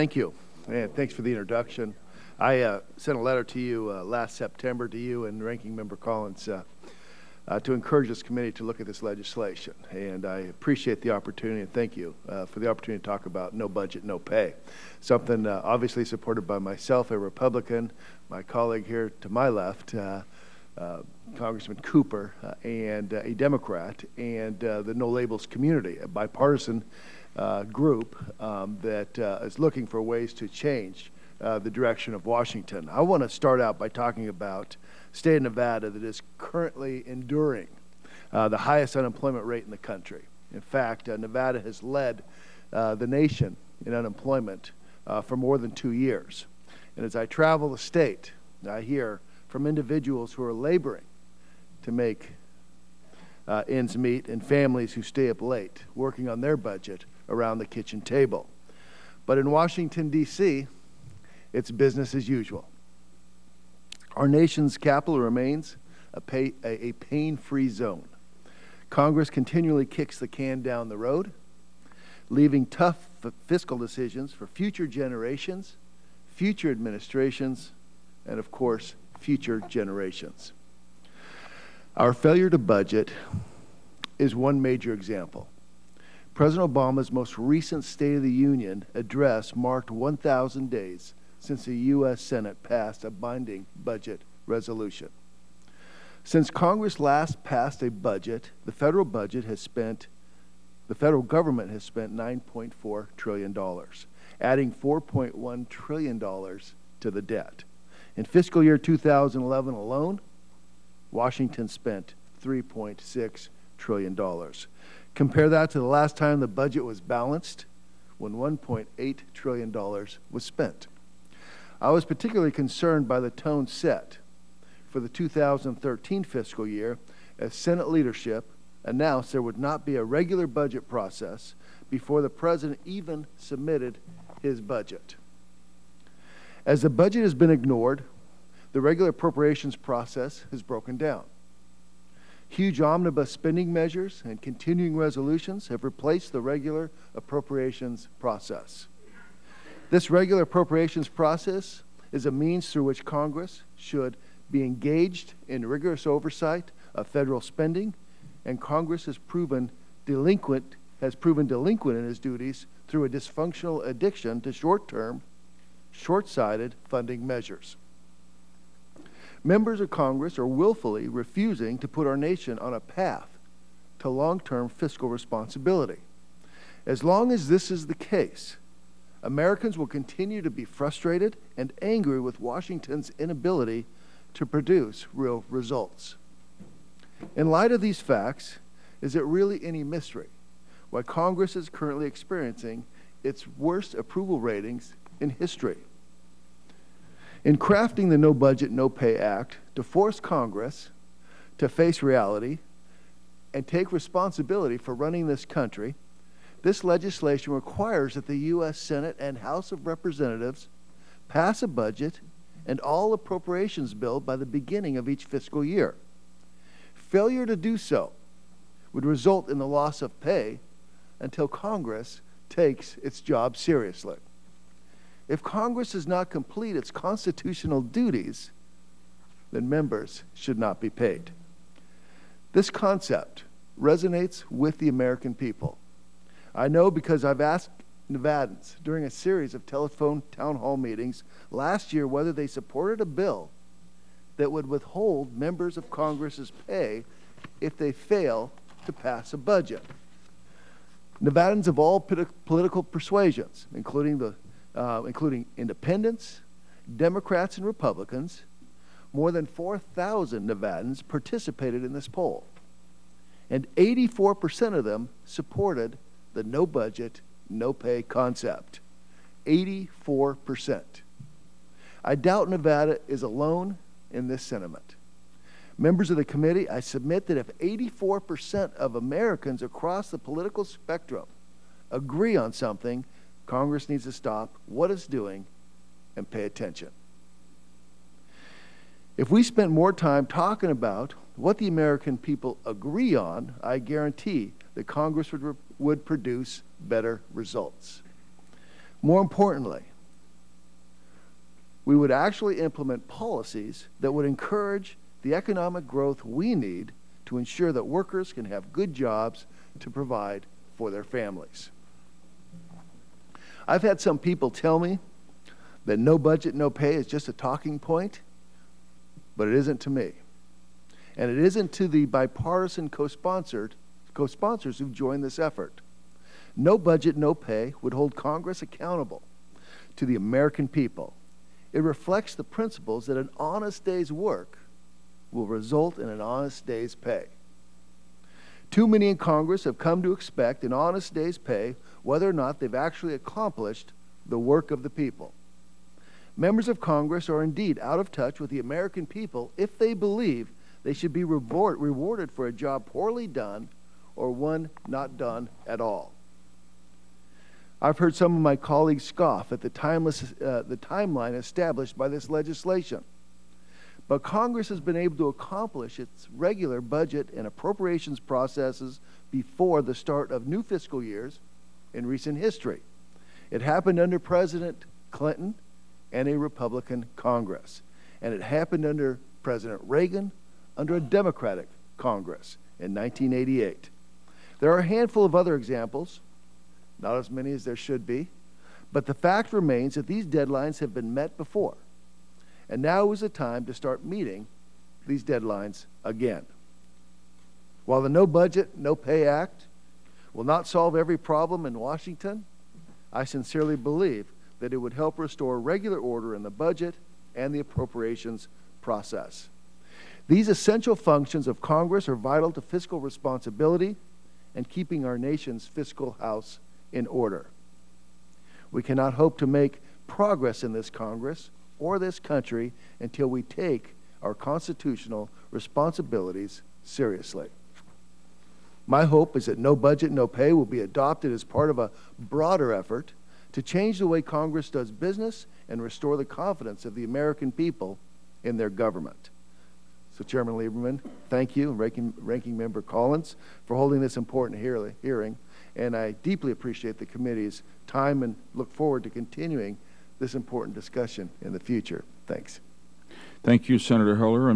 Thank you, and thanks for the introduction. I sent a letter to you last September, to you and Ranking Member Collins, to encourage this committee to look at this legislation. And I appreciate the opportunity, and thank you for the opportunity to talk about no budget, no pay. Something obviously supported by myself, a Republican, my colleague here to my left, Congressman Cooper, and a Democrat, and the No Labels community, a bipartisan group that is looking for ways to change the direction of Washington. I want to start out by talking about the state of Nevada that is currently enduring the highest unemployment rate in the country. In fact, Nevada has led the nation in unemployment for more than 2 years. And as I travel the state, I hear from individuals who are laboring to make ends meet and families who stay up late working on their budget around the kitchen table. But in Washington, D.C., it's business as usual. Our nation's capital remains a pain-free zone. Congress continually kicks the can down the road, leaving tough fiscal decisions for future generations, future administrations, and of course, future generations. Our failure to budget is one major example. President Obama's most recent State of the Union address marked 1,000 days since the U.S. Senate passed a binding budget resolution. Since Congress last passed a budget, the federal government has spent $9.4 trillion, adding $4.1 trillion to the debt. In fiscal year 2011 alone, Washington spent $3.6 trillion. Compare that to the last time the budget was balanced, when $1.8 trillion was spent. I was particularly concerned by the tone set for the 2013 fiscal year as Senate leadership announced there would not be a regular budget process before the President even submitted his budget. As the budget has been ignored, the regular appropriations process has broken down. Huge omnibus spending measures and continuing resolutions have replaced the regular appropriations process. This regular appropriations process is a means through which Congress should be engaged in rigorous oversight of federal spending, and Congress has proven delinquent in his duties through a dysfunctional addiction to short-term, short-sighted funding measures. Members of Congress are willfully refusing to put our nation on a path to long-term fiscal responsibility. As long as this is the case, Americans will continue to be frustrated and angry with Washington's inability to produce real results. In light of these facts, is it really any mystery why Congress is currently experiencing its worst approval ratings in history? In crafting the No Budget, No Pay Act to force Congress to face reality and take responsibility for running this country, this legislation requires that the U.S. Senate and House of Representatives pass a budget and all appropriations bill by the beginning of each fiscal year. Failure to do so would result in the loss of pay until Congress takes its job seriously. If Congress does not complete its constitutional duties, then members should not be paid. This concept resonates with the American people. I know because I've asked Nevadans during a series of telephone town hall meetings last year whether they supported a bill that would withhold members of Congress's pay if they fail to pass a budget. Nevadans of all political persuasions, including independents, Democrats, and Republicans, more than 4,000 Nevadans participated in this poll, and 84% of them supported the no budget, no pay concept. 84%. I doubt Nevada is alone in this sentiment. Members of the committee, I submit that if 84% of Americans across the political spectrum agree on something, Congress needs to stop what it's doing and pay attention. If we spent more time talking about what the American people agree on, I guarantee that Congress would produce better results. More importantly, we would actually implement policies that would encourage the economic growth we need to ensure that workers can have good jobs to provide for their families. I've had some people tell me that no budget, no pay is just a talking point, but it isn't to me. And it isn't to the bipartisan co-sponsors who've joined this effort. No budget, no pay would hold Congress accountable to the American people. It reflects the principles that an honest day's work will result in an honest day's pay. Too many in Congress have come to expect an honest day's pay whether or not they've actually accomplished the work of the people. Members of Congress are indeed out of touch with the American people if they believe they should be rewarded for a job poorly done or one not done at all. I've heard some of my colleagues scoff at the timeline established by this legislation. But Congress has been able to accomplish its regular budget and appropriations processes before the start of new fiscal years in recent history. It happened under President Clinton and a Republican Congress. And it happened under President Reagan under a Democratic Congress in 1988. There are a handful of other examples, not as many as there should be, but the fact remains that these deadlines have been met before. And now is the time to start meeting these deadlines again. While the No Budget, No Pay Act will not solve every problem in Washington, I sincerely believe that it would help restore regular order in the budget and the appropriations process. These essential functions of Congress are vital to fiscal responsibility and keeping our nation's fiscal house in order. We cannot hope to make progress in this Congress or this country until we take our constitutional responsibilities seriously. My hope is that No Budget, No Pay will be adopted as part of a broader effort to change the way Congress does business and restore the confidence of the American people in their government. So, Chairman Lieberman, thank you, and Ranking Member Collins, for holding this important hearing. And I deeply appreciate the committee's time and look forward to continuing this important discussion in the future. Thanks. Thank you, Senator Heller.